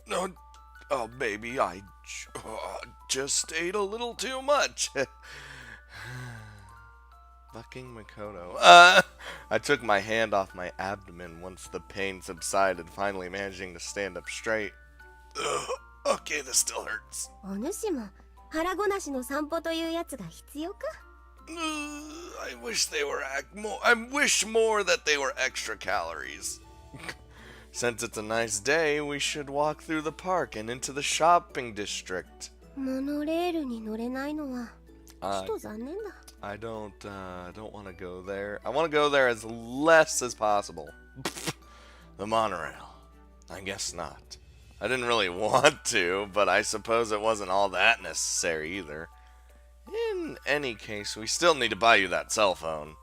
No, oh, baby, just ate a little too much. Fucking Makoto. I took my hand off my abdomen once the pain subsided, finally managing to stand up straight. Ugh, okay, this still hurts. お主も腹ごなしの散歩というやつが必要か I wish they were I wish more that they were extra calories. Since it's a nice day, we should walk through the park and into the shopping district. モノレールに乗れないのはちょっと残念だ。I don't want to go there. I want to go there as less as possible. The monorail. I guess not. I didn't really want to, but I suppose it wasn't all that necessary either. In any case, we still need to buy you that cell phone.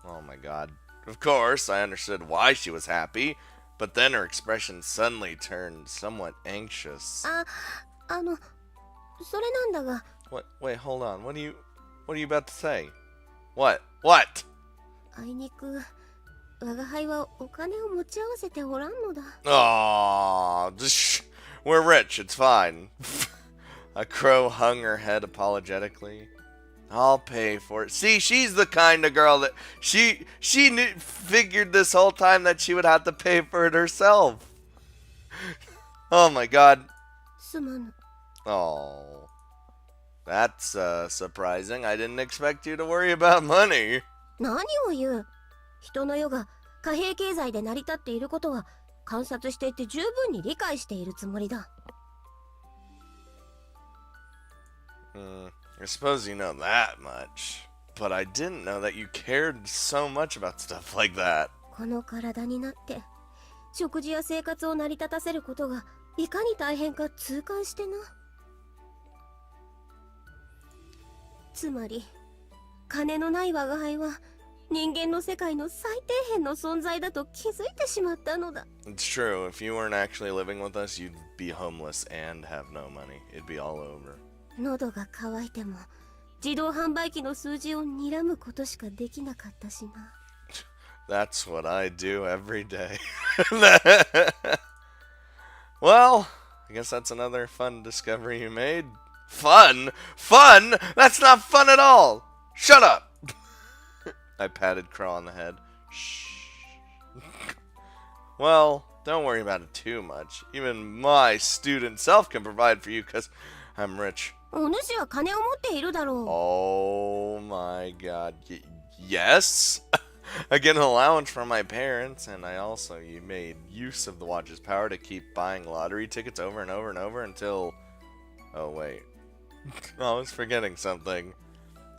Oh my god. Of course, I understood why she was happy, but then her expression suddenly turned somewhat anxious. それなんだが。 What? Wait, hold on. What are you about to say? What? What? あいにく我が輩はお金を持ち合わせておらんのだ。Aww, we're rich, it's fine. A crow hung her head apologetically. I'll pay for it. See, she's the kind of girl that she figured this whole time that she would have to pay for it herself. Oh my god. すまぬ。 Oh. That's surprising. I didn't expect you to worry about money. 何を言う。人の世が貨幣経済で成り立っていることは観察していて十分に理解しているつもりだ。I suppose you know that much, but I didn't know that you cared so much about stuff like that. この体になって食事や生活を成り立たせることがいかに大変か痛感してな。つまり金のない我が輩は人間の世界の最底辺の存在だと気づいてしまったのだ。 It's true. If you weren't actually living with us, you'd be homeless and have no money. It'd be all over. 喉が渇いても自動販売機の数字を睨むことしかできなかったしな。 That's what I do every day. Well, I guess that's another fun discovery you made. Fun? Fun? That's not fun at all! Shut up! I patted Crow on the head. Shh. Well, don't worry about it too much. Even my student self can provide for you because I'm rich. お主は金を持っているだろう。 Oh my god. Yes? I get an allowance from my parents, and I also made use of the watch's power to keep buying lottery tickets over and over and over until... Oh, wait. I was forgetting something.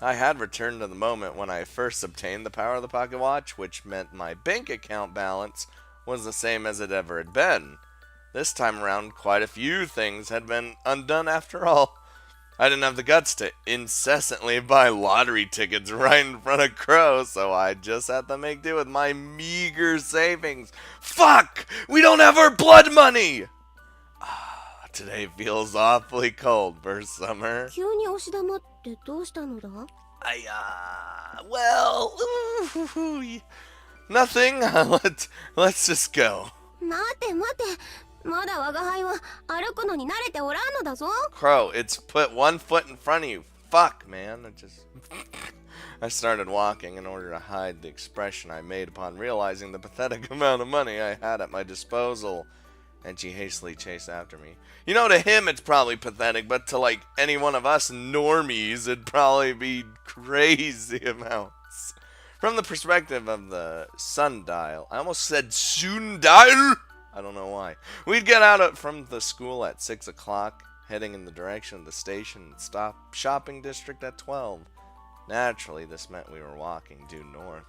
I had returned to the moment when I first obtained the power of the pocket watch, which meant my bank account balance was the same as it ever had been. This time around, quite a few things had been undone after all. I didn't have the guts to incessantly buy lottery tickets right in front of Crow, so I just had to make do with my meager savings. Fuck! We don't have our blood money! Today feels awfully cold for summer. 急に押し玉ってどうしたのだ？ Well, nothing. Let's just go. 待て待て、まだ我が輩は歩くのに慣れておらんのだぞ。 Crow, it's put one foot in front of you. Fuck, man. I started walking in order to hide the expression I made upon realizing the pathetic amount of money I had at my disposal. And she hastily chased after me. You know, to him it's probably pathetic, but to, like, any one of us normies, it'd probably be crazy amounts. From the perspective of the sundial, I almost said sundial! I don't know why. We'd get out from the school at 6 o'clock, heading in the direction of the station and stop shopping district at 12. Naturally, this meant we were walking due north.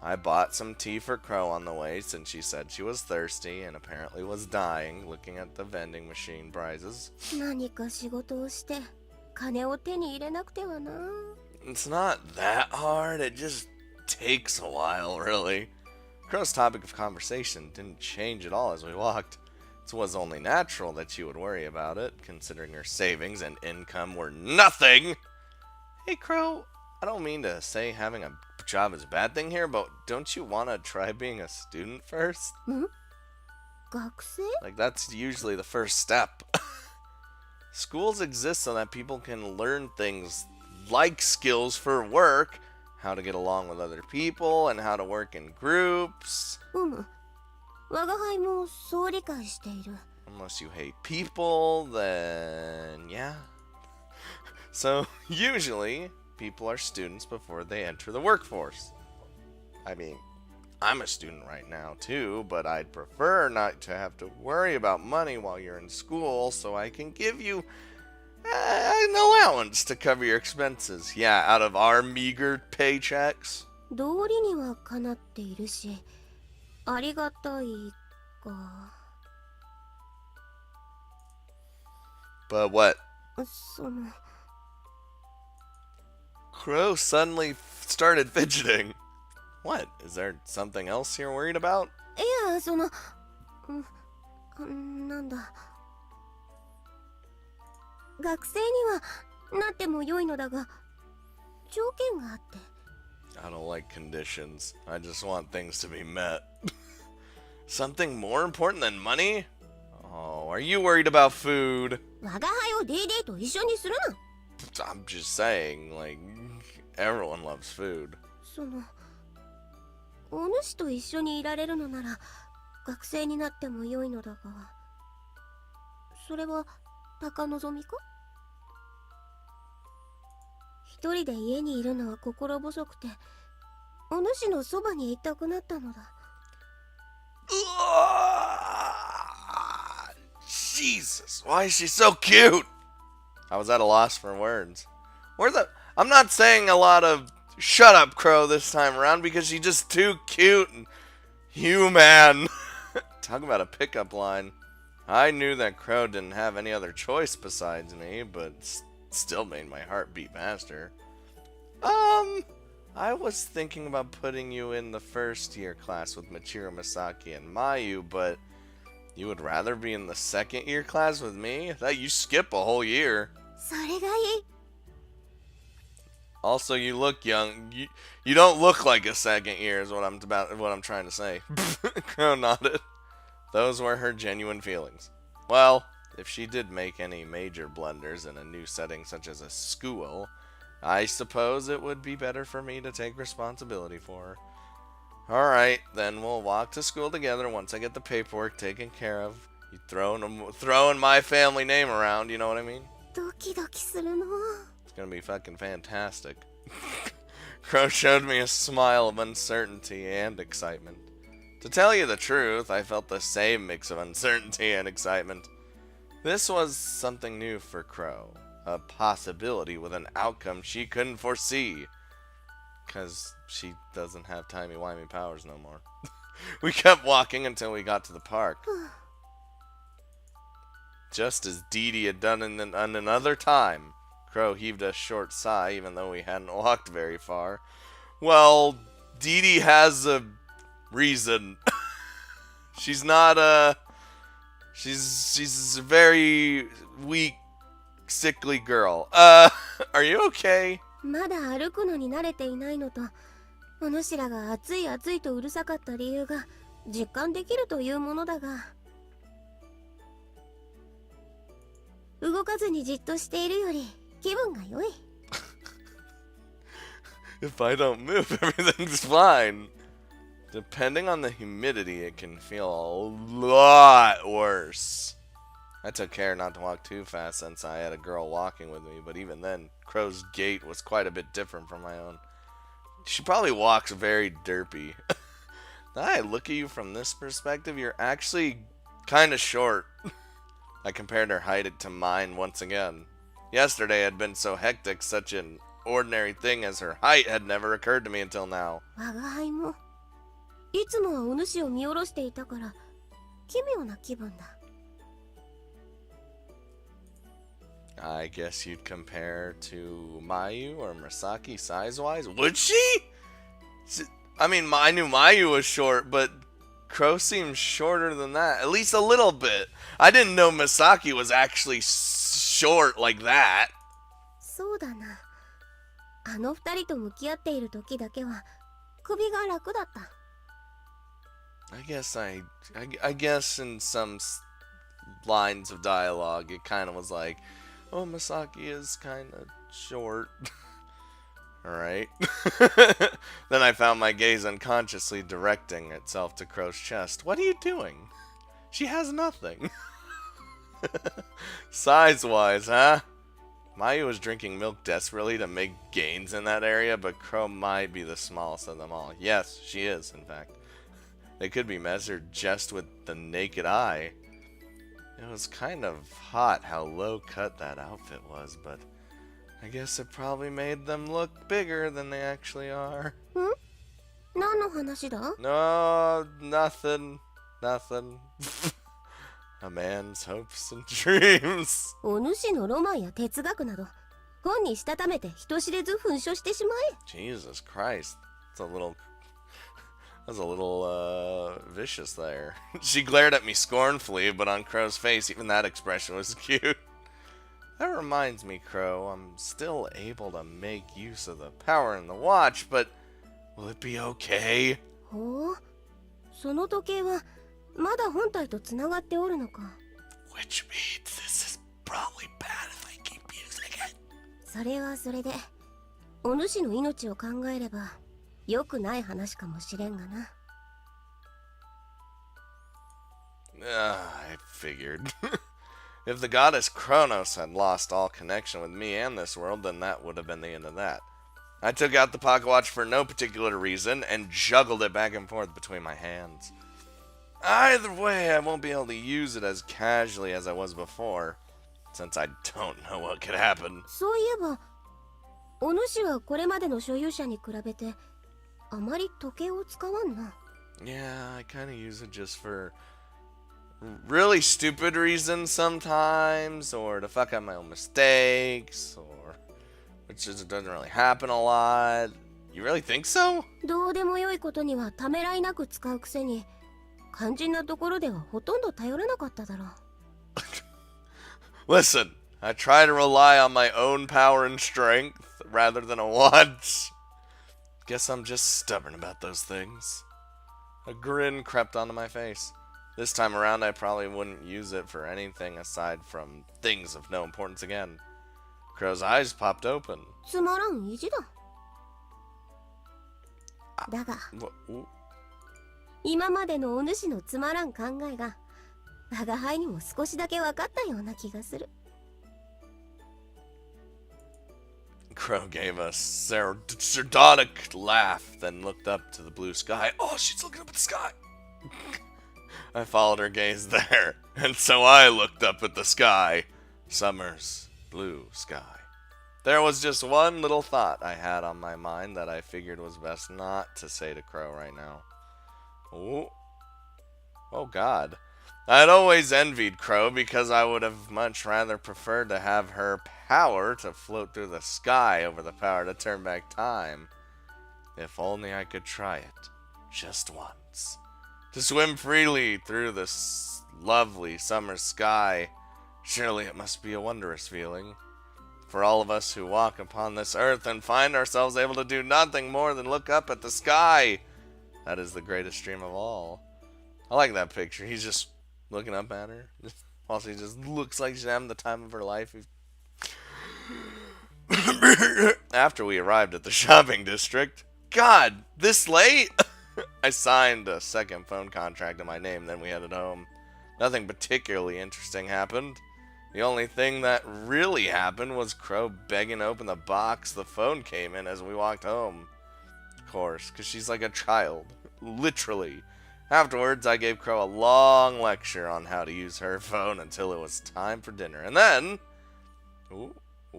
I bought some tea for Crow on the way since she said she was thirsty and apparently was dying, looking at the vending machine prices. 何か仕事をして金を手に入れなくてはな。 It's not that hard, it just takes a while, really. Crow's topic of conversation didn't change at all as we walked. It was only natural that she would worry about it, considering her savings and income were nothing! Hey Crow, I don't mean to say having a job is a bad thing here, but don't you want to try being a student first? ん？学生？ Like, that's usually the first step. Schools exist so that people can learn things like skills for work, how to get along with other people, and how to work in groups. 我が輩もそう理解している。 Unless you hate people, then yeah. So, usually, people are students before they enter the workforce. I mean, I'm a student right now too, but I'd prefer not to have to worry about money while you're in school, so I can give you an allowance to cover your expenses. Yeah, out of our meager paychecks. 道理にはかなっているし、ありがたいか。 But what? その Crow suddenly started fidgeting. What? Is there something else you're worried about? いや、その、なんだ。学生にはなっても良いのだが、条件があって。 I don't like conditions. I just want things to be met. Something more important than money? Oh, are you worried about food? 我が輩を DD と一緒にするな。 I'm just saying, like, everyone loves food. その、お主と一緒にいられるのなら、学生になっても良いのだが、それは高望みか？一人で家にいるのは心細くて、お主のそばにいたくなったのだ。 Jesus, why is she so cute? I was at a loss for words. I'm not saying a lot of shut up, Crow, this time around because she's just too cute and human. Talk about a pickup line. I knew that Crow didn't have any other choice besides me, but still made my heart beat faster. I was thinking about putting you in the first year class with Michiru Masaki and Mayu, but you would rather be in the second year class with me? That you skip a whole year. それがいい。 Also, you look young. You don't look like a second year is what I'm trying to say. Crow nodded. Those were her genuine feelings. Well, if she did make any major blunders in a new setting such as a school, I suppose it would be better for me to take responsibility for her. Alright, then we'll walk to school together once I get the paperwork taken care of. You throwing my family name around, you know what I mean? ドキドキするの。 It's gonna be fucking fantastic. Crow showed me a smile of uncertainty and excitement. To tell you the truth, I felt the same mix of uncertainty and excitement. This was something new for Crow. A possibility with an outcome she couldn't foresee. Because she doesn't have timey-wimey powers no more. We kept walking until we got to the park. Just as Dee Dee had done in another time, Crow heaved a short sigh even though we hadn't walked very far. Well, Dee Dee has a reason. She's not she's a very weak, sickly girl. Are you okay? まだ歩くのに慣れていないのと、お主らが暑い暑いとうるさかった理由が実感できるというものだが、動かずにじっとしているより気分が良い。If I don't move, everything's fine. Depending on the humidity, it can feel a lot worse. I took care not to walk too fast since I had a girl walking with me, but even then, Crow's gait was quite a bit different from my own. She probably walks very derpy. Now I look at you from this perspective, you're actually kind of short. I compared her height to mine once again. Yesterday had been so hectic, such an ordinary thing as her height had never occurred to me until now. 我が輩もいつもはお主を見下ろしていたから奇妙な気分だ。 I guess you'd compare to Mayu or Masaki size-wise? Would she? I mean, I knew Mayu was short, but Crow seems shorter than that. At least a little bit. I didn't know Masaki was actually short like that. そうだな。あの二人と向き合っている時だけは首が楽だった。I guess in some lines of dialogue, it kind of was like, oh, Masaki is kind of short. Alright. Then I found my gaze unconsciously directing itself to Crow's chest. What are you doing? She has nothing. Size-wise, huh? Mayu was drinking milk desperately to make gains in that area, but Crow might be the smallest of them all. Yes, she is, in fact. They could be measured just with the naked eye. It was kind of hot how low-cut that outfit was, but I guess it probably made them look bigger than they actually are. 何の話だ? No, nothing. Nothing. A man's hopes and dreams. お主のロマンや哲学など本にしたためて人知れず噴射してしまえ。 Jesus Christ. That's a little vicious there. She glared at me scornfully, but on Crow's face, even that expression was cute. That reminds me, Crow, I'm still able to make use of the power in the watch, but will it be okay? ほう、その時計はまだ本体とつながっておるのか。 Which means this is probably bad if I keep using it. それはそれで、お主の命を考えれば良くない話かもしれんがな。I figured. If the goddess Kronos had lost all connection with me and this world, then that would have been the end of that. I took out the pocket watch for no particular reason and juggled it back and forth between my hands. Either way, I won't be able to use it as casually as I was before, since I don't know what could happen. そういえば、お主はこれまでの所有者に比べてあまり時計を使わんな。 Yeah, I kind of use it just for really stupid reasons sometimes, or to fuck up my own mistakes, or which just doesn't really happen a lot. You really think so? どうでもよいことにはためらいなく使うくせに、肝心なところではほとんど頼らなかっただろう。 Listen, I try to rely on my own power and strength rather than a watch. Guess I'm just stubborn about those things. A grin crept onto my face. This time around, I probably wouldn't use it for anything aside from things of no importance again. Crow's eyes popped open. つまらん意地だ。だが、今までのお主のつまらん考えが我が輩にも少しだけ分かったような気がする。 Crow gave a sardonic laugh, then looked up to the blue sky. Oh, she's looking up at the sky! I followed her gaze there, and so I looked up at the sky. Summer's blue sky. There was just one little thought I had on my mind that I figured was best not to say to Crow right now. Ooh. Oh, God. I'd always envied Crow because I would have much rather preferred to have her power to float through the sky over the power to turn back time. If only I could try it, just once. To swim freely through this lovely summer sky. Surely it must be a wondrous feeling. For all of us who walk upon this earth and find ourselves able to do nothing more than look up at the sky. That is the greatest dream of all. I like that picture. He's just looking up at her. While she just looks like she's having the time of her life. After we arrived at the shopping district. God, this late? I signed a second phone contract in my name, then we headed home. Nothing particularly interesting happened. The only thing that really happened was Crow begging to open the box the phone came in as we walked home. Of course, because she's like a child. Literally. Afterwards, I gave Crow a long lecture on how to use her phone until it was time for dinner. And then... Ooh.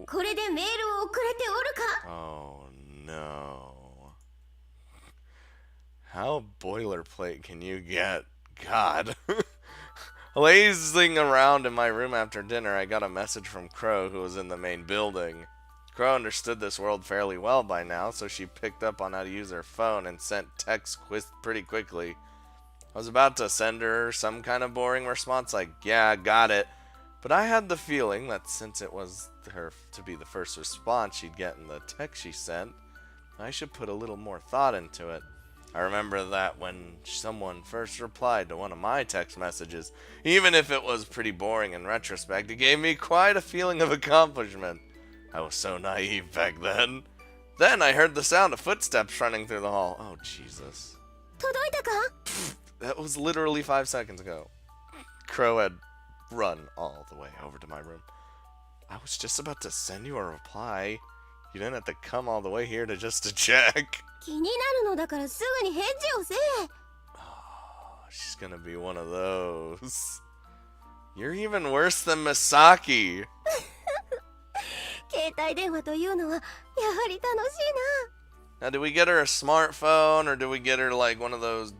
これでメールを送れておるか? Oh, no. How boilerplate can you get? God. Lazing around in my room after dinner, I got a message from Crow, who was in the main building. Crow understood this world fairly well by now, so she picked up on how to use her phone and sent texts pretty quickly. I was about to send her some kind of boring response like, yeah, got it. But I had the feeling that since it was her to be the first response she'd get in the text she sent, I should put a little more thought into it. I remember that when someone first replied to one of my text messages, even if it was pretty boring in retrospect, it gave me quite a feeling of accomplishment. I was so naive back then. Then I heard the sound of footsteps running through the hall. Oh, Jesus. 届いたか? That was literally 5 seconds ago. Crow had run all the way over to my room. I was just about to send you a reply. You didn't have to come all the way here just to check. 気になるのだからすぐに返事をせえ. Oh, she's gonna be one of those. You're even worse than Misaki. 携帯電話というのはやはり楽しいな. Now, did we get her a smartphone, or did we get her like one of the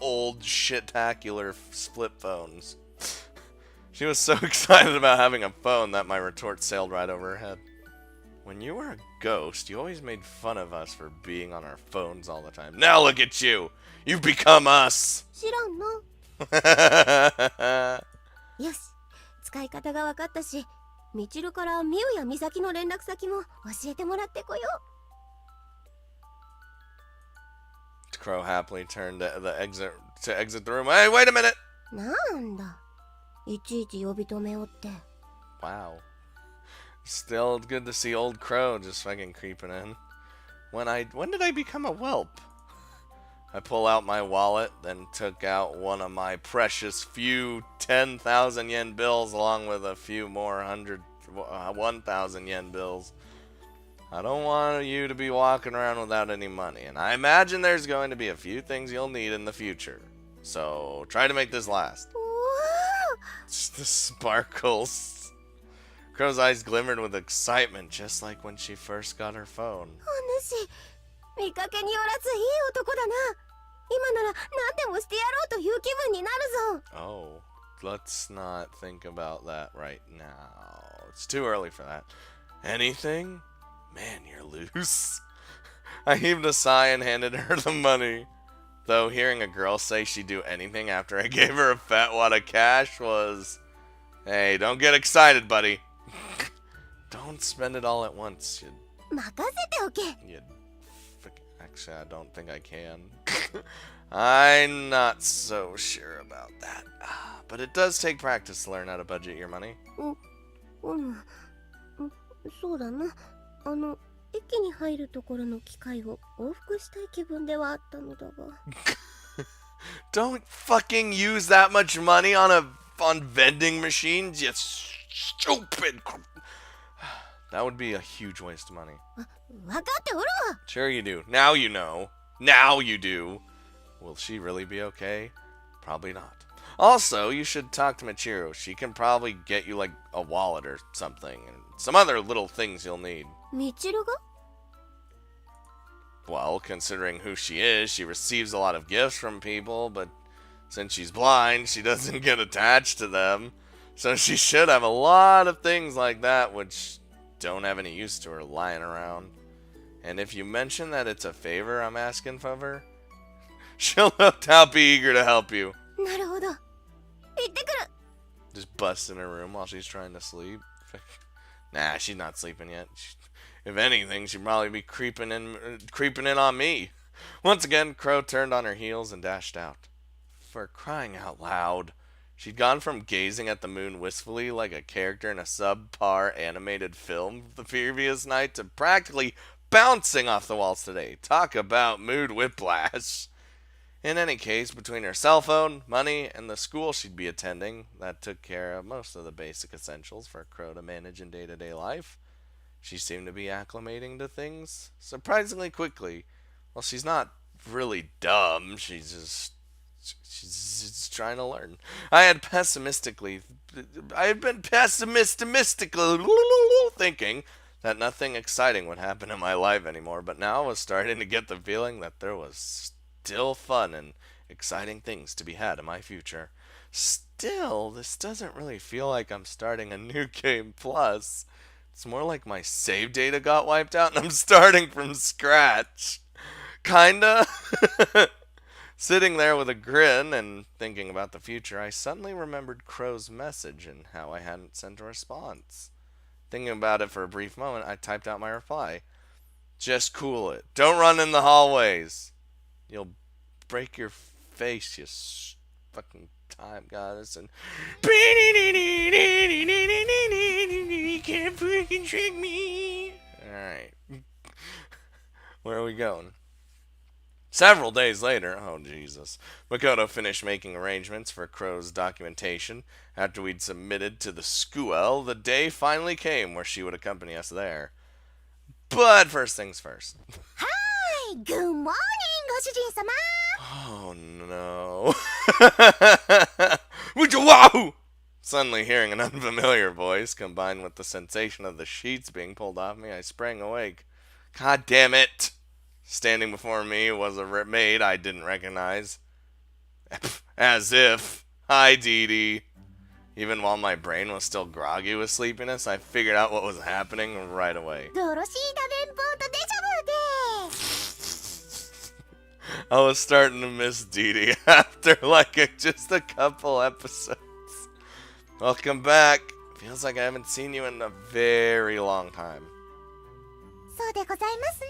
old shit-tacular flip phones? She was so excited about having a phone that my retort sailed right over her head. When you were a ghost, you always made fun of us for being on our phones all the time. Now look at you! You've become us! 知らんの. よし、使い方が分かったし、みちるからみゆやみさきの連絡先も教えてもらってこよう. Crow happily turned to exit the room. Hey, wait a minute! なんだ、いちいち呼び止めよって. Wow. Still good to see old Crow just fucking creeping in. When did I become a whelp? I pull out my wallet, then took out one of my precious few 10,000 yen bills along with a few more 1,000 yen bills. I don't want you to be walking around without any money, and I imagine there's going to be a few things you'll need in the future. So try to make this last. Just the sparkles. Crow's eyes glimmered with excitement, just like when she first got her phone. お主、見かけによらずいい男だな。今なら何でもしてやろうという気分になるぞ. Oh, let's not think about that right now. It's too early for that. Anything? Man, you're loose. I heaved a sigh and handed her the money. Though hearing a girl say she'd do anything after I gave her a fat wad of cash was... Hey, don't get excited, buddy. Don't spend it all at once. 任せておけ. Actually, I don't think I can. I'm not so sure about that. But it does take practice to learn how to budget your money. そうだな。駅に入るところの機械を往復したい気分ではあったのだが。Don't fucking use that much money on vending machines, you stupid. That would be a huge waste of money. 分かっておるわ. Sure you do. Now you know. Now you do. Will she really be okay? Probably not. Also, you should talk to Michiru. She can probably get you like a wallet or something, and some other little things you'll need. みちるが? Well, considering who she is, she receives a lot of gifts from people, but since she's blind, she doesn't get attached to them. So she should have a lot of things like that which don't have any use to her lying around. And if you mention that it's a favor I'm asking of her, she'll no doubt be eager to help you. なるほど。行ってくる. Just bust in her room while she's trying to sleep. Nah, she's not sleeping yet. If anything, she'd probably be creeping in on me. Once again, Crow turned on her heels and dashed out. For crying out loud. She'd gone from gazing at the moon wistfully like a character in a subpar animated film the previous night to practically bouncing off the walls today. Talk about mood whiplash. In any case, between her cell phone, money, and the school she'd be attending, that took care of most of the basic essentials for Crow to manage in day-to-day life. She seemed to be acclimating to things surprisingly quickly. Well, she's not really dumb, she's just trying to learn. I had been pessimistically thinking that nothing exciting would happen in my life anymore, but now I was starting to get the feeling that there was still fun and exciting things to be had in my future. Still, this doesn't really feel like I'm starting a new game plus. It's more like my save data got wiped out and I'm starting from scratch. Kinda. Sitting there with a grin and thinking about the future, I suddenly remembered Crow's message and how I hadn't sent a response. Thinking about it for a brief moment, I typed out my reply. Just cool it. Don't run in the hallways. You'll break your face, you fucking time goddess. And you can't fucking trick me. Alright. Where are we going? Several days later, oh Jesus, Makoto finished making arrangements for Crow's documentation. After we'd submitted to the school, the day finally came where she would accompany us there. But first things first. Hi! Good morning, ご主人様! Oh no. Wow! Suddenly hearing an unfamiliar voice, combined with the sensation of the sheets being pulled off me, I sprang awake. God damn it! Standing before me was a maid I didn't recognize. As if. Hi, Dee Dee. Even while my brain was still groggy with sleepiness, I figured out what was happening right away. よろしいダメンポートデジャブです! I was starting to miss Dee Dee after just a couple episodes. Welcome back. Feels like I haven't seen you in a very long time. そうでございますね。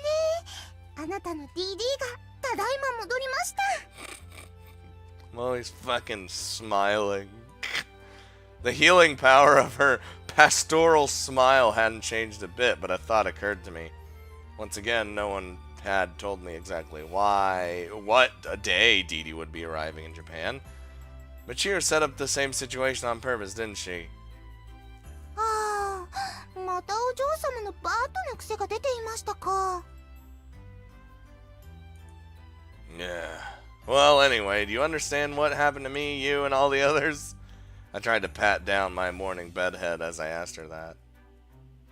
あなたの DD がただいま戻りました。I'm always fucking smiling. The healing power of her pastoral smile hadn't changed a bit, but a thought occurred to me. Once again, no one had told me exactly what a day Dee Dee would be arriving in Japan. Machiro set up the same situation on purpose, didn't she? ああ、またお嬢様のバートの癖が出ていましたか。Yeah. Well, anyway, do you understand what happened to me, you, and all the others? I tried to pat down my morning bedhead as I asked her that.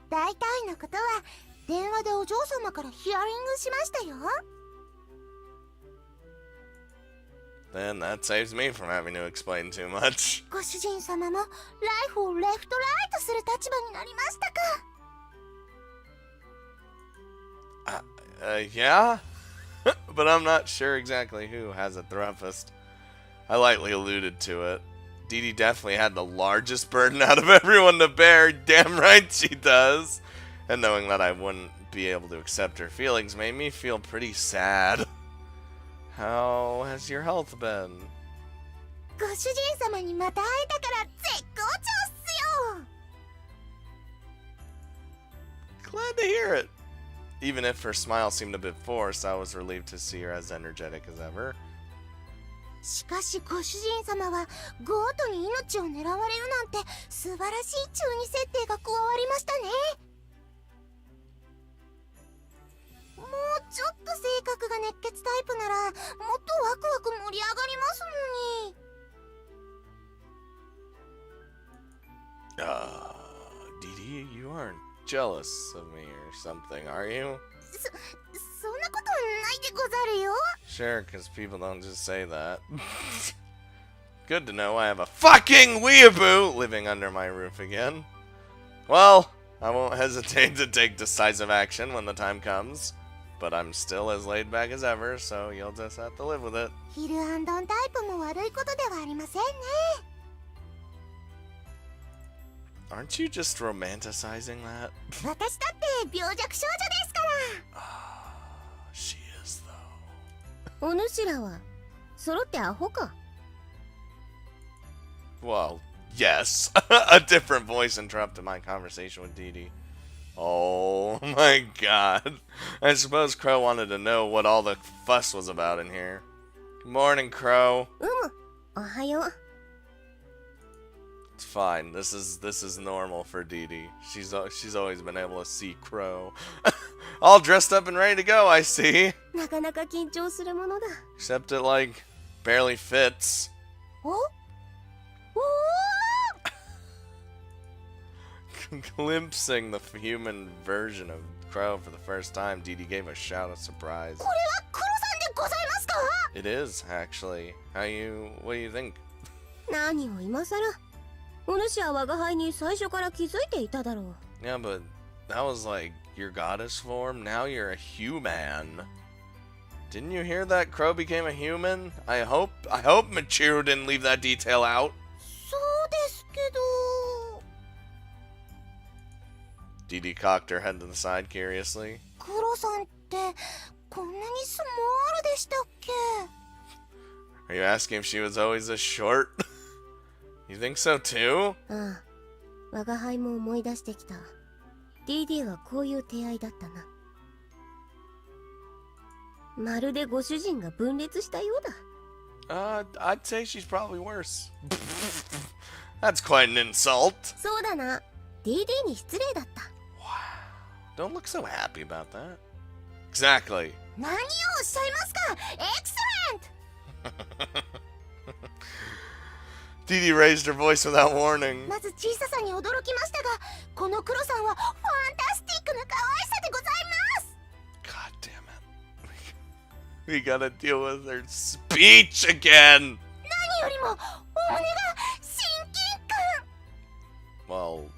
大体のことは電話でお嬢様からヒアリングしましたよ。Then that saves me from having to explain too much. ご主人様もライフをレフトライトする立場になりましたか。Yeah? But I'm not sure exactly who has it the roughest. I lightly alluded to it. Dee Dee definitely had the largest burden out of everyone to bear. Damn right she does. And knowing that I wouldn't be able to accept her feelings made me feel pretty sad. How has your health been? ご主人様にまた会えたから絶好調っすよ。Glad to hear it. Even if her smile seemed a bit forced, I was relieved to see her as energetic as ever. しかしご主人様はゴートに命を狙われるなんて素晴らしい中二設定が加わりましたね。もうちょっと性格が熱血タイプならもっとワクワク盛り上がりますのに。Dee Dee, you aren't jealous of me or something, are you? そんなことないでござるよ。 Sure, because people don't just say that. Good to know I have a fucking weeaboo living under my roof again. Well, I won't hesitate to take decisive action when the time comes. But I'm still as laid back as ever, so you'll just have to live with it. ヒルアンドンタイプも悪いことではありませんね。 Aren't you just romanticizing that? 私だって病弱少女ですから。She is, though. お主らは揃ってアホか。 Well, yes. A different voice interrupted my conversation with Dee Dee. Oh my god. I suppose Crow wanted to know what all the fuss was about in here. Good morning, Crow. おはよう。 It's fine. This is normal for Dee Dee. She's always been able to see Crow. All dressed up and ready to go, I see. なかなか緊張するものだ。 Except it barely fits. お？おー Glimpsing the human version of Crow for the first time, Dee Dee gave a shout of surprise. これはクロさんでございますか？ It is, actually. What do you think? 何を今さら。お主は我が輩に最初から気づいていただろう。 Yeah, but that was your goddess form. Now you're a human. Didn't you hear that Crow became a human? I hope Michiru didn't leave that detail out. そうですけど。 Dee Dee cocked her head to the side curiously. クロさんってこんなにスモールでしたっけ？ Are you asking if she was always this short? You think so too? ああ、我が輩も思い出してきた。DD はこういう手合いだったな。まるでご主人が分裂したようだ。I'd say she's probably worse. That's quite an insult. そうだな。DD に失礼だった。Don't look so happy about that. Exactly. 何をおっしゃいますか？エクセレントDee Dee raised her voice without warning. まず小ささに驚きましたが、このクロさんはファンタスティックな可愛さでございます。 God damn it. We gotta deal with her speech again. 何よりも、お胸が親近感。 Well,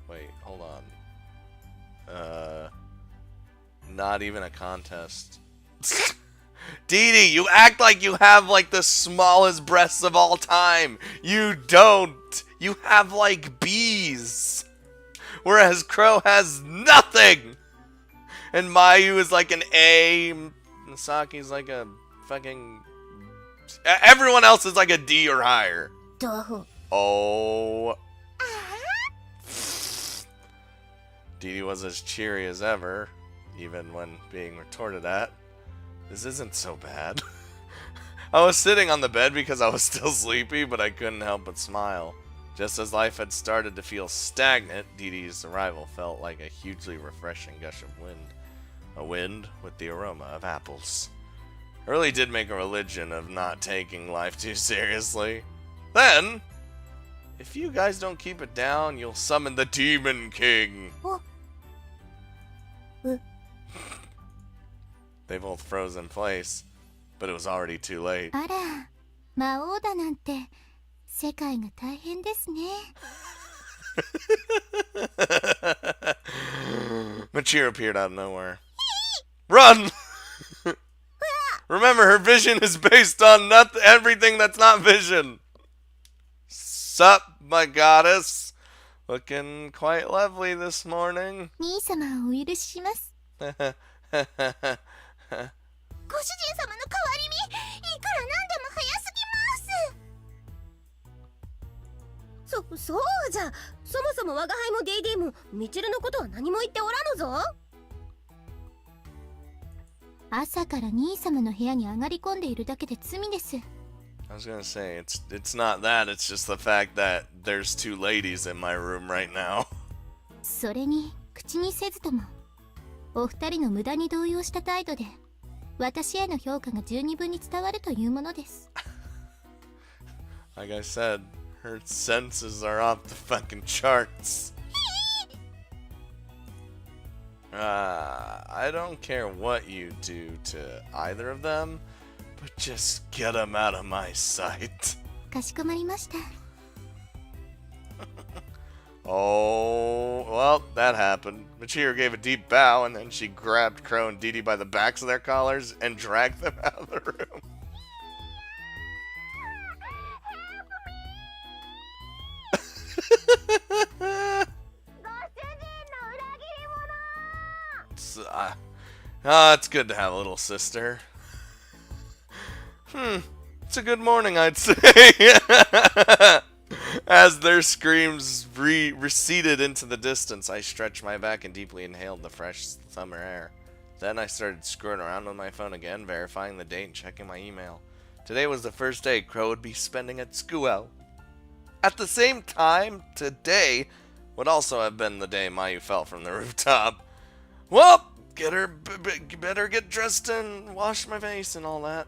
wait, hold on. Not even a contest. Dee Dee, you act like you have like the smallest breasts of all time. You don't. You have like bees. Whereas Crow has nothing. And Mayu is like an A. Misaki's like a fucking... Everyone else is like a D or higher. Oh. Dee Dee was as cheery as ever, even when being retorted at. This isn't so bad. I was sitting on the bed because I was still sleepy, but I couldn't help but smile. Just as life had started to feel stagnant, Dee Dee's arrival felt like a hugely refreshing gush of wind. A wind with the aroma of apples. I really did make a religion of not taking life too seriously. Then, if you guys don't keep it down, you'll summon the Demon King. They both froze in place, but it was already too late. あら、魔王だなんて世界が大変ですね。Machiro appeared out of nowhere. Run! Remember, her vision is based on everything that's not vision. Sup, my goddess? Looking quite lovely this morning. 兄様をお許しします。ご主人様の代わりにいくらなんでも早すぎます。そうじゃ、そもそも我が輩も DD もミチルのことは何も言っておらぬぞ。朝から兄様の部屋に上がり込んでいるだけで罪です。 I was gonna say, it's not that, it's just the fact that there's two ladies in my room right now. それに口にせずともお二人の無駄に動揺した態度で私への評価が十二分に伝わるというものです。Like I said, her senses are off the fucking charts. I don't care what you do to either of them, but just get them out of my sight. かしこまりました。Oh, well, that happened. Machiro gave a deep bow, and then she grabbed Crow and Dee Dee by the backs of their collars and dragged them out of the room. It's good to have a little sister. It's a good morning, I'd say. As their screams receded into the distance, I stretched my back and deeply inhaled the fresh summer air. Then I started screwing around with my phone again, verifying the date and checking my email. Today was the first day Crow would be spending at school. At the same time, today would also have been the day Mayu fell from the rooftop. Well, better get dressed and wash my face and all that.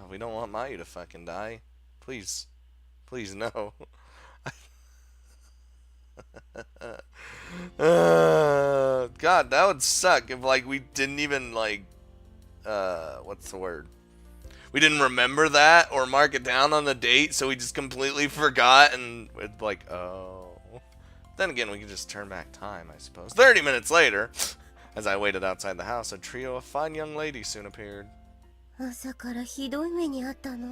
We don't want Mayu to fucking die. Please. Please, no. God, that would suck if, like, we didn't even, like, what's the word? We didn't remember that or mark it down on the date, so we just completely forgot and it's like, oh. Then again, we can just turn back time, I suppose. 30 minutes later, as I waited outside the house, a trio of fine young ladies soon appeared. 朝からひどい目にあったの。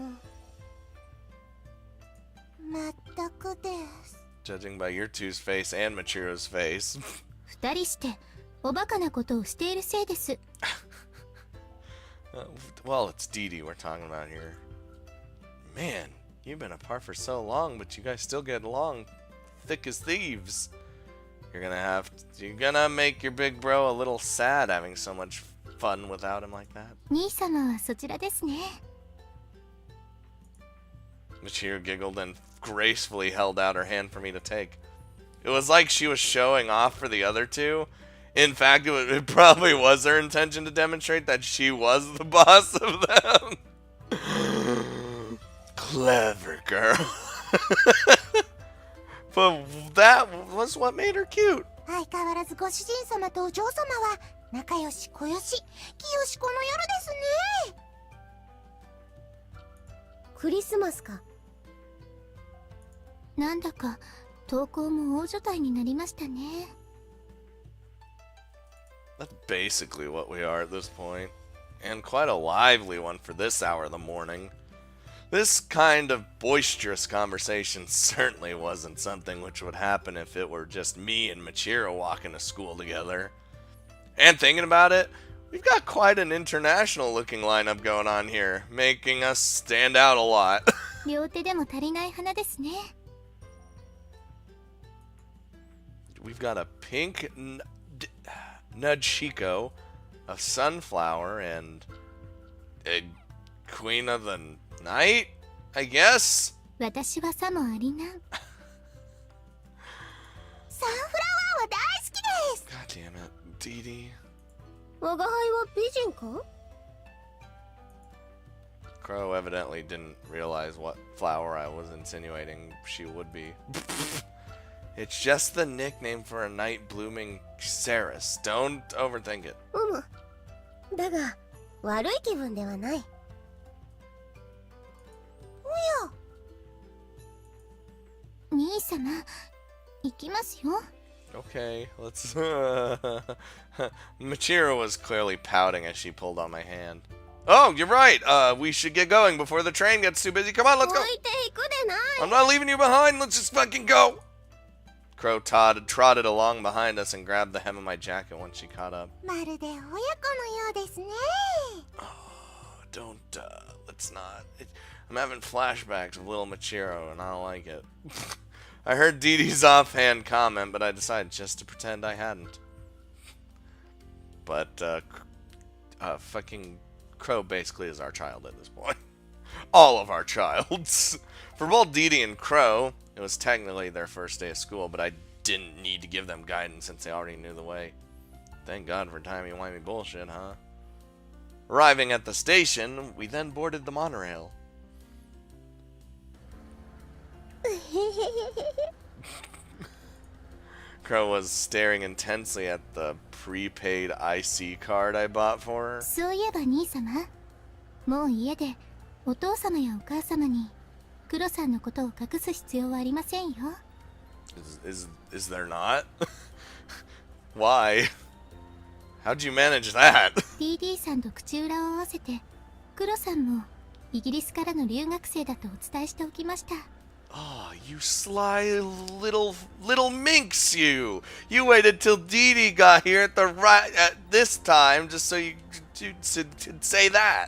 まったくです。 Judging by your two's face and Machiro's face. 二人しておバカなことをしているせいです。Well, it's Dee Dee we're talking about here. Man, you've been apart for so long, but you guys still get along thick as thieves. You're gonna make your big bro a little sad having so much fun without him like that. 兄様はそちらですね。 Michiru giggled and gracefully held out her hand for me to take. It was like she was showing off for the other two. In fact, it probably was her intention to demonstrate that she was the boss of them. Clever girl. But that was what made her cute. 相変わらずご主人様とお嬢様は仲良し小良し、清しこの夜ですね。クリスマスか。なんだか投稿も大所帯になりましたね。That's basically what we are at this point. And quite a lively one for this hour of the morning. This kind of boisterous conversation certainly wasn't something which would happen if it were just me and Michiru walking to school together. And thinking about it, we've got quite an international looking lineup going on here, making us stand out a lot. 両手でも足りない花ですね。 We've got a pink Nudshiko, a sunflower, and a Queen of the Night, I guess? 私はさもありなん。サンフラワーは大好きです。 God damn it, Dee Dee. 我が輩は美人か？ Crow evidently didn't realize what flower I was insinuating she would be. It's just the nickname for a night blooming cereus. Don't overthink it. だが悪い気分ではない。おや。兄様、行きますよ。 Okay, let's... Michiru was clearly pouting as she pulled on my hand. Oh, you're right! We should get going before the train gets too busy. Come on, let's go! 置いていくでない。 I'm not leaving you behind! Let's just fucking go! Crow trotted along behind us and grabbed the hem of my jacket once she caught up. まるで親子のようですね。 Oh, don't, let's not. I'm having flashbacks of little Michiru, and I don't like it. I heard Dee Dee's offhand comment, but I decided just to pretend I hadn't. But, fucking Crow basically is our child at this point. All of our childs. For both Dee Dee and Crow, it was technically their first day of school, but I didn't need to give them guidance since they already knew the way. Thank God for timey-wimey bullshit, huh? Arriving at the station, we then boarded the monorail. Crow was staring intensely at the prepaid IC card I bought for her. そういえば兄様、もう家でお父様やお母様にクロさんのことを隠す必要はありませんよ。Is there not? Why? How'd you manage that? DD さんと口裏を合わせて、クロさんもイギリスからの留学生だとお伝えしておきました。 Oh, you sly little minx, you! You waited till Dee Dee got here at this time just so you could say that.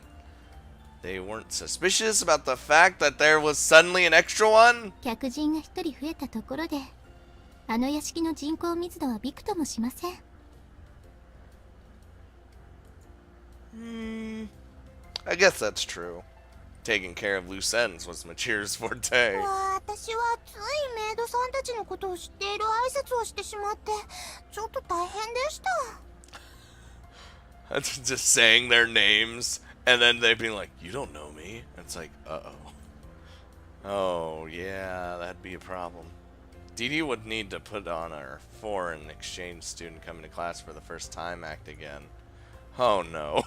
They weren't suspicious about the fact that there was suddenly an extra one? 客人が一人増えたところで、あの屋敷の人口密度はびくともしません。I guess that's true. Taking care of loose ends was Machiru's forte. 私はついメイドさんたちのことを知っている挨拶をしてしまって、ちょっと大変でした。That's just saying their names and then they'd be like, "You don't know me." And it's like, uh-oh. Oh, yeah, that'd be a problem. Dee Dee would need to put on our foreign exchange student coming to class for the first time act again. Oh no.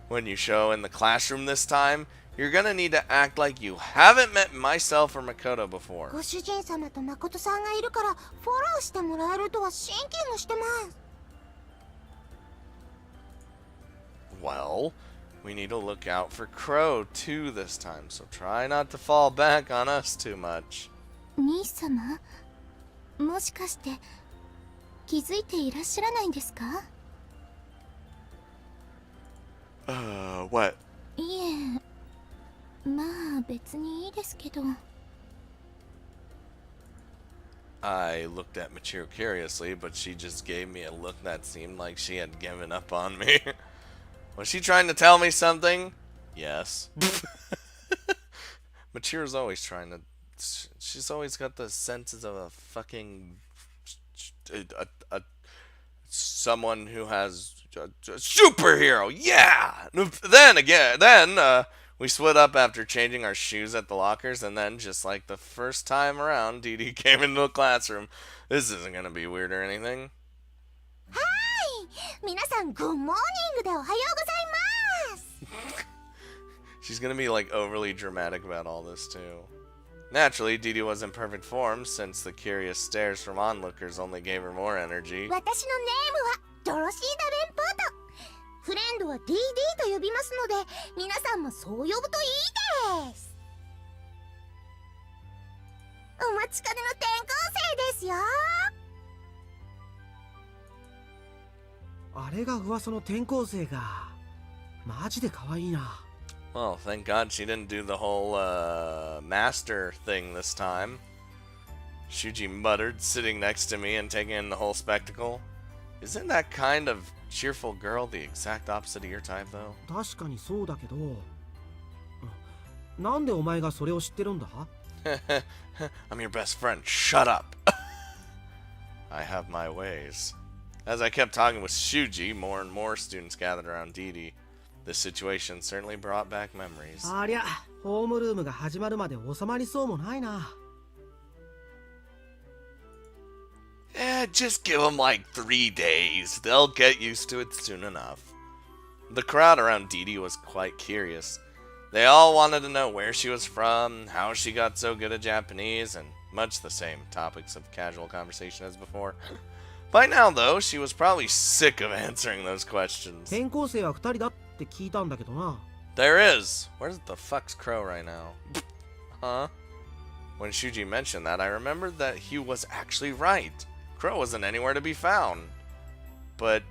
When you show in the classroom this time, you're gonna need to act like you haven't met myself or Makoto before. ご主人様と誠さんがいるからフォローしてもらえるとはシンキングしてます。 Well, we need to look out for Crow too this time, so try not to fall back on us too much. 兄様、もしかして気づいていらっしゃらないんですか？ What? いえ、まあ別にいいですけど。I looked at Machiro curiously, but she just gave me a look that seemed like she had given up on me. Was she trying to tell me something? Yes. Machiro's always trying to... She's always got the senses of a fucking... someone who has a superhero. Yeah. Then we split up after changing our shoes at the lockers, and then just like the first time around, Dee Dee came into the classroom. This isn't gonna be weird or anything. はい、皆さんグッモーニングでおはようございます。 She's gonna be like overly dramatic about all this too. Naturally, Dee Dee was in perfect form since the curious stares from onlookers only gave her more energy. 私のネームはドロシーダ・レンポート。フレンドは DD と呼びますので、皆さんもそう呼ぶといいです。お待ちかねの転校生ですよ。あれが噂の転校生か。マジで可愛いな。Well, thank God she didn't do the whole master thing this time. Shuji muttered, sitting next to me and taking in the whole spectacle. Isn't that kind of cheerful girl the exact opposite of your type, though? 確かにそうだけど、なんでお前がそれを知ってるんだ？ I'm your best friend. Shut up. I have my ways. As I kept talking with Shuji, more and more students gathered around Dee Dee. This situation certainly brought back memories. ありゃ、ホームルームが始まるまで収まりそうもないな。Just give them like 3 days. They'll get used to it soon enough. The crowd around Dee Dee was quite curious. They all wanted to know where she was from, how she got so good at Japanese, and much the same topics of casual conversation as before. By now, though, she was probably sick of answering those questions. 転校生は2人だって聞いたんだけどな。There is. Where's the fuck's Crow right now? Huh? When Shuji mentioned that, I remembered that he was actually right. Crow wasn't anywhere to be found. But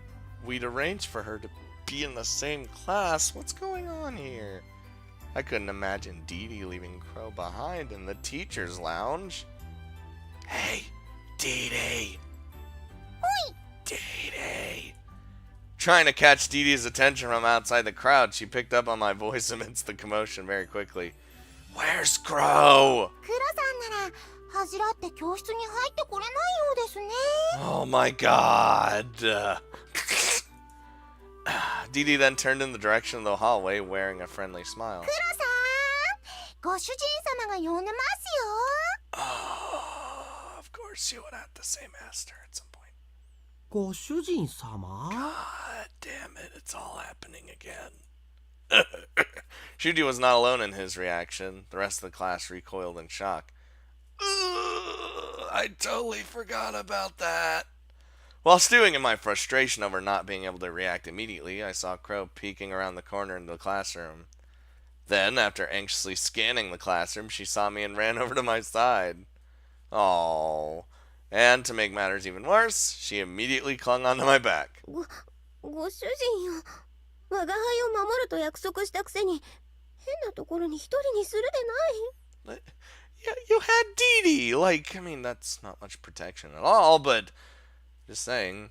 we'd arranged for her to be in the same class. What's going on here? I couldn't imagine Dee Dee leaving Crow behind in the teacher's lounge. Hey, Dee Dee. Dee Dee. Trying to catch Dee Dee's attention from outside the crowd, she picked up on my voice amidst the commotion very quickly. Where's Crow? クロさんなら恥じらって教室に入ってこれないようですね。 Oh my god. Dee Dee then turned in the direction of the hallway wearing a friendly smile. クロさん、ご主人様が呼んでますよ。 Oh, of course she would have to say master at some point. ご主人様？ God damn it, it's all happening again. Shuji was not alone in his reaction. The rest of the class recoiled in shock. I totally forgot about that. While stewing in my frustration over not being able to react immediately, I saw Crow peeking around the corner into the classroom. Then, after anxiously scanning the classroom, she saw me and ran over to my side. Aww. And to make matters even worse, she immediately clung onto my back. ご主人よ。我が輩を守ると約束したくせに変なところに一人にするでない。 Yeah, you had Dee Dee. Like, I mean, that's not much protection at all, but just saying.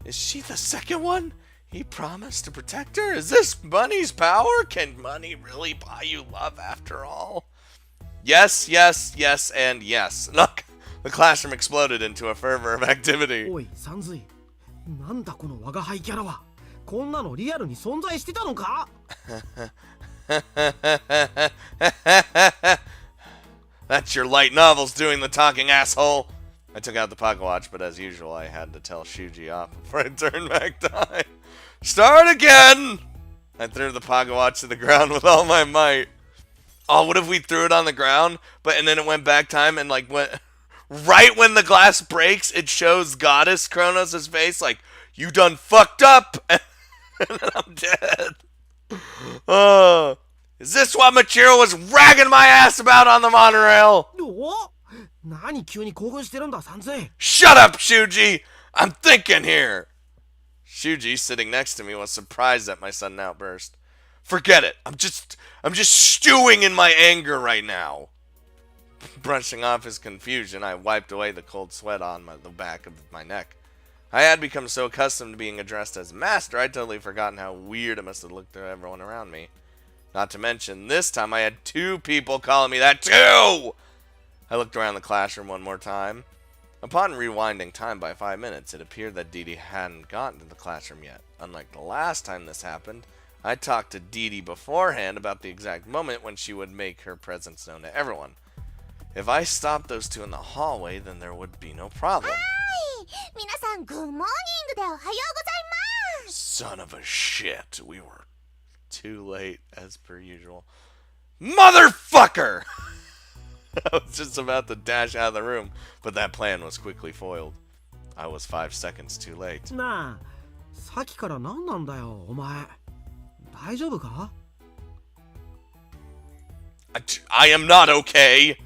Is she the second one? He promised to protect her? Is this money's power? Can money really buy you love after all? Yes, yes, yes, and yes. Look, the classroom exploded into a fervor of activity. おい、サンズイ。なんだこの我が輩キャラは。こんなのリアルに存在してたのか？ That's your light novels doing the talking, asshole. I took out the pocket watch, but as usual, I had to tell Shuji off before I turned back time. Start again! I threw the pocket watch to the ground with all my might. Oh, what if we threw it on the ground, and then it went back time and like went right when the glass breaks, it shows Goddess Kronos' face like, you done fucked up, and then I'm dead. Is this what Machiro was ragging my ass about on the monorail? お？何急に興奮してるんだ、サンズイ。 Shut up, Shuji! I'm thinking here! Shuji, sitting next to me, was surprised at my sudden outburst. Forget it. I'm just stewing in my anger right now. Brushing off his confusion, I wiped away the cold sweat on the back of my neck. I had become so accustomed to being addressed as master, I'd totally forgotten how weird it must have looked to everyone around me. Not to mention, this time I had 2 people calling me that too! I looked around the classroom one more time. Upon rewinding time by 5 minutes, it appeared that Dee Dee hadn't gotten to the classroom yet. Unlike the last time this happened, I talked to Dee Dee beforehand about the exact moment when she would make her presence known to everyone. If I stopped those 2 in the hallway, then there would be no problem. Minasan, good morning de ohayou gozaimasu. Son of a shit, we were too late as per usual. Motherfucker! I was just about to dash out of the room, but that plan was quickly foiled. I was 5 seconds too late. なあ、さっきから何なんだよ、お前。大丈夫か？ I am not okay!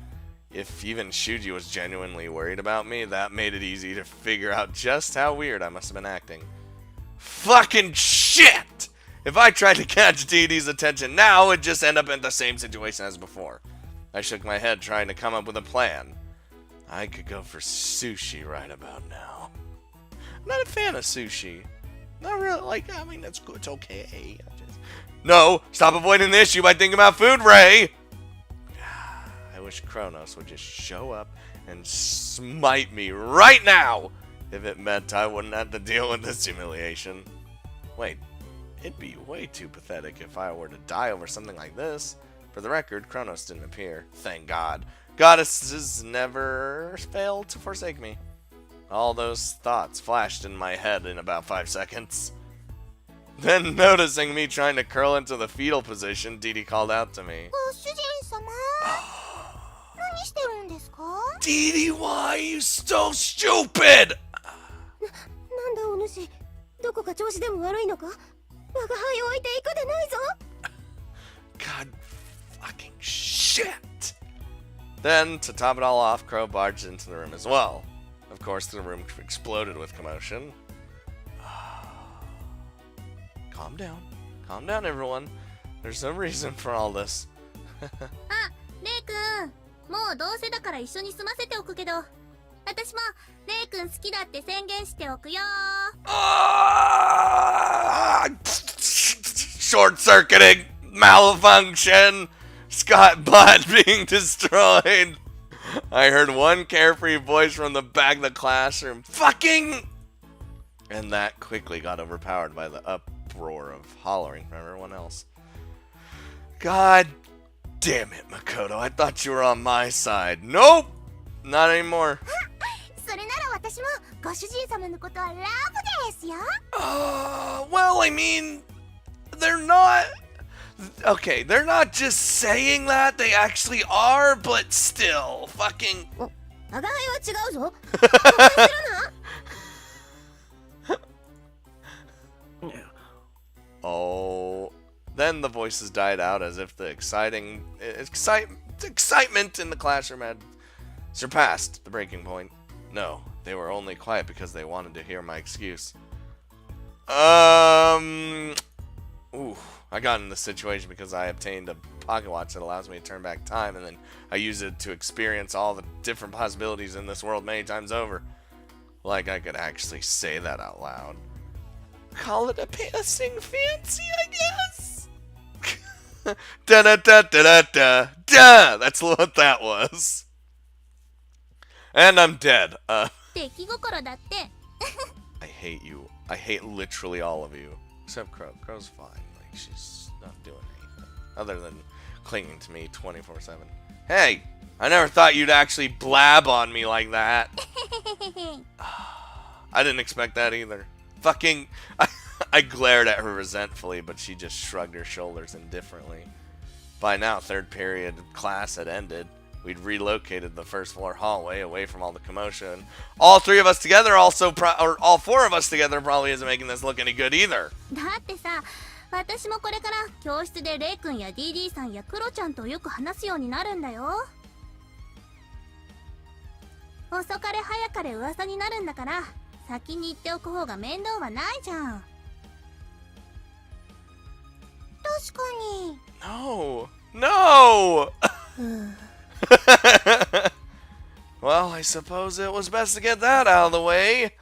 If even Shuji was genuinely worried about me, that made it easy to figure out just how weird I must have been acting. Fucking shit! If I tried to catch Dee Dee's attention now, it'd just end up in the same situation as before. I shook my head, trying to come up with a plan. I could go for sushi right about now. I'm not a fan of sushi. Not really, I mean, it's good, it's okay. No! Stop avoiding the issue by thinking about food, Ray! I wish Kronos would just show up and smite me right now! If it meant I wouldn't have to deal with this humiliation. Wait, it'd be way too pathetic if I were to die over something like this. For the record, Kronos didn't appear. Thank God. Goddesses never fail to forsake me. All those thoughts flashed in my head in about 5 seconds. Then, noticing me trying to curl into the fetal position, Dee Dee called out to me. Dee Dee, why are you so stupid? なんだお主、どこか調子でも悪いのか？我が輩を置いていくでないぞ。 God fucking shit. Then, to top it all off, Crow barged into the room as well. Of course, the room exploded with commotion. Calm down. Calm down, everyone. There's no reason for all this. あ、レイ君、もうどうせだから一緒に住ませておくけど、私もレイ君好きだって宣言しておくよ。Short-circuiting, malfunction, Scott Butt being destroyed. I heard one carefree voice from the back of the classroom. Fucking! And that quickly got overpowered by the uproar of hollering from everyone else. God damn it, Makoto. I thought you were on my side. Nope! Not anymore. それなら私もご主人様のことはラブですよ。Well, I mean, they're not... Okay, they're not just saying that, they actually are, but still, fucking... 我が輩は違うぞ。Oh... Then the voices died out as if the excitement in the classroom had surpassed the breaking point. No, they were only quiet because they wanted to hear my excuse. Ooh, I got in this situation because I obtained a pocket watch that allows me to turn back time, and then I use it to experience all the different possibilities in this world many times over. Like I could actually say that out loud. Call it a passing fancy, I guess. Da da da da da da da. That's what that was. And I'm dead. I hate you. I hate literally all of you. Except Crow. Crow's fine. Like, she's not doing anything. Other than clinging to me 24/7. Hey! I never thought you'd actually blab on me like that. I didn't expect that either. Fucking... I glared at her resentfully, but she just shrugged her shoulders indifferently. By now, third period class had ended. We'd relocated the first floor hallway away from all the commotion. All three of us together also, or all four of us together probably isn't making this look any good either. だってさ、私もこれから教室でレイ君や DD さんやクロちゃんとよく話すようになるんだよ。遅かれ早かれ噂になるんだから、先に言っておく方が面倒はないじゃん。確かに。 No! No! うん Well, I suppose it was best to get that out of the way.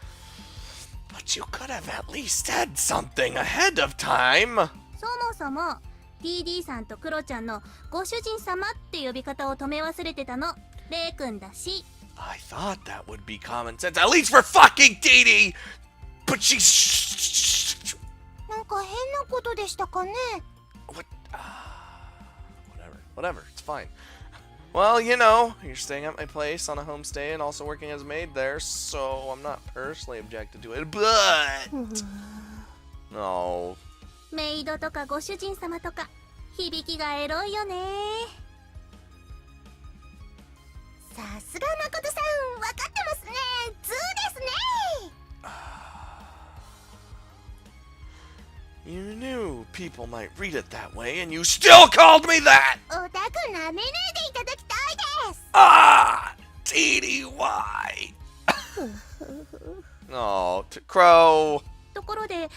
But you could have at least said something ahead of time. そもそも TD さんとクロちゃんのご主人様って呼び方を止め忘れてたのレイ君だし。 I thought that would be common sense, at least for fucking Dee Dee! But she's... なんか変なことでしたかね。 What? Whatever, it's fine. Well, you know, you're staying at my place on a homestay and also working as a maid there, so I'm not personally objected to it, but... No. メイドとかご主人様とか響きがエロいよね。さすが誠さん、分かってますね。ズーですね。 You knew people might read it that way, and you still called me that! オタクなめないでいただきたいです。 Ah! TDY! Oh, Crow. ところで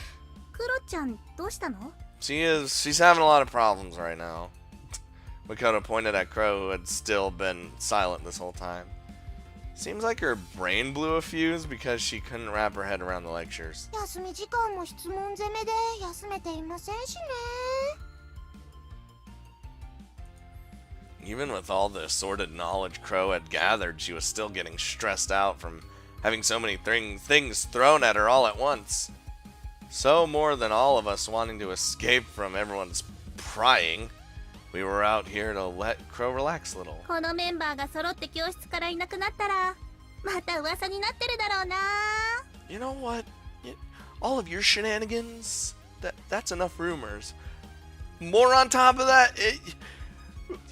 クロちゃんどうしたの？ She's having a lot of problems right now. Makoto pointed at Crow, who had still been silent this whole time. Seems like her brain blew a fuse because she couldn't wrap her head around the lectures. 休み時間も質問攻めで休めていませんしね。 Even with all the assorted knowledge Crow had gathered, she was still getting stressed out from having so many things thrown at her all at once. So more than all of us wanting to escape from everyone's prying, we were out here to let Crow relax a little. このメンバーが揃って教室からいなくなったらまた噂になってるだろうな。 You know what? All of your shenanigans, that's enough rumors. More on top of that,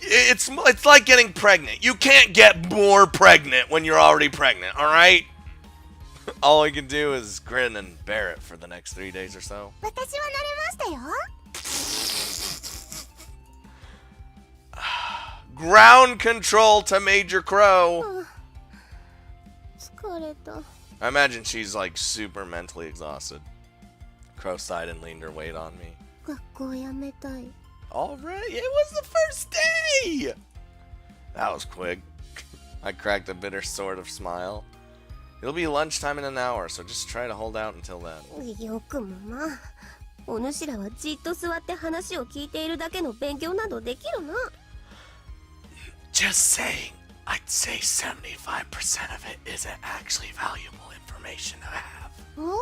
it's like getting pregnant. You can't get more pregnant when you're already pregnant, alright? All I can do is grin and bear it for the next 3 days or so. 私は慣れましたよ。 Ground control to Major Crow. 疲れた。 I imagine she's like super mentally exhausted. Crow sighed and leaned her weight on me. 学校辞めたい。 Already? It was the first day! That was quick. I cracked a bitter sort of smile. It'll be lunchtime in an hour, so just try to hold out until then. よくもまあ。お主らはじっと座って話を聞いているだけの勉強などできるな。 Just saying, I'd say 75% of it isn't actually valuable information to have. お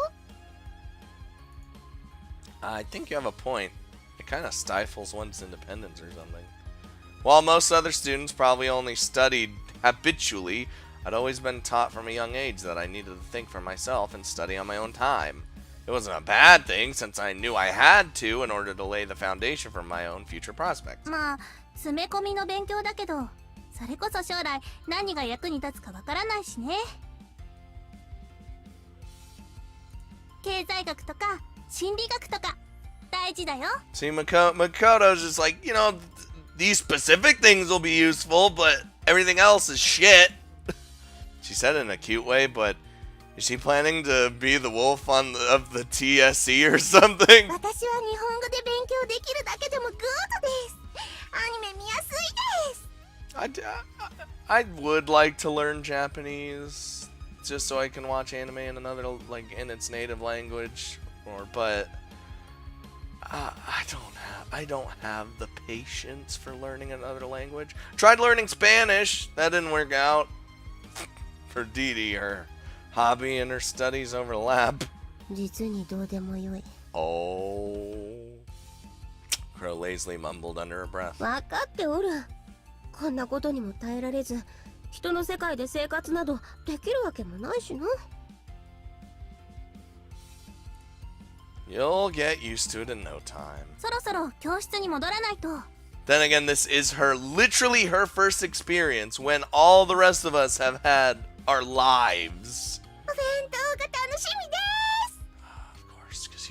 I think you have a point. It kind of stifles one's independence or something. While most other students probably only studied habitually, I'd always been taught from a young age that I needed to think for myself and study on my own time. It wasn't a bad thing since I knew I had to in order to lay the foundation for my own future prospects. まあ詰め込みの勉強だけどそれこそ将来何が役に立つかわからないしね。経済学とか心理学とか大事だよ。 See, Makoto's just like, you know, these specific things will be useful, but everything else is shit. She said it in a cute way, but is she planning to be the wolf of the TSC or something? 私は日本語で勉強できるだけでもグッドです。アニメ見やすいです。 I would like to learn Japanese just so I can watch anime in another, like, in its native language, but I don't have the patience for learning another language. Tried learning Spanish, that didn't work out. For Dee Dee, her hobby and her studies overlap. 実にどうでもよい。 Oh. Crow lazily mumbled under her breath. 分かっておる。こんなことにも耐えられず、人の世界で生活などできるわけもないしな。 You'll get used to it in no time. そろそろ教室に戻らないと。 Then again, this is literally her first experience when all the rest of us have had our lives. お弁当が楽しみです。 Of course, because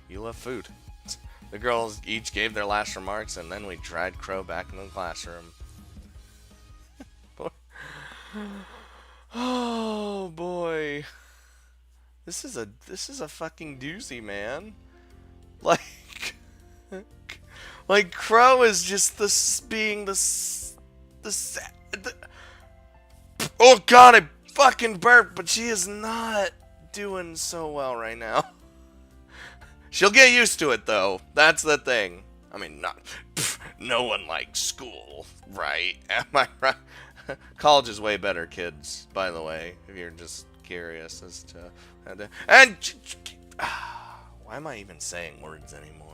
you love food. The girls each gave their last remarks, and then we dragged Crow back into the classroom. Oh boy. This is a fucking doozy, man. Like, like Crow is just oh god, I fucking burped, but she is not doing so well right now. She'll get used to it though. That's the thing. I mean, no one likes school, right? Am I right? College is way better, kids, by the way, if you're just curious as to... And why am I even saying words anymore?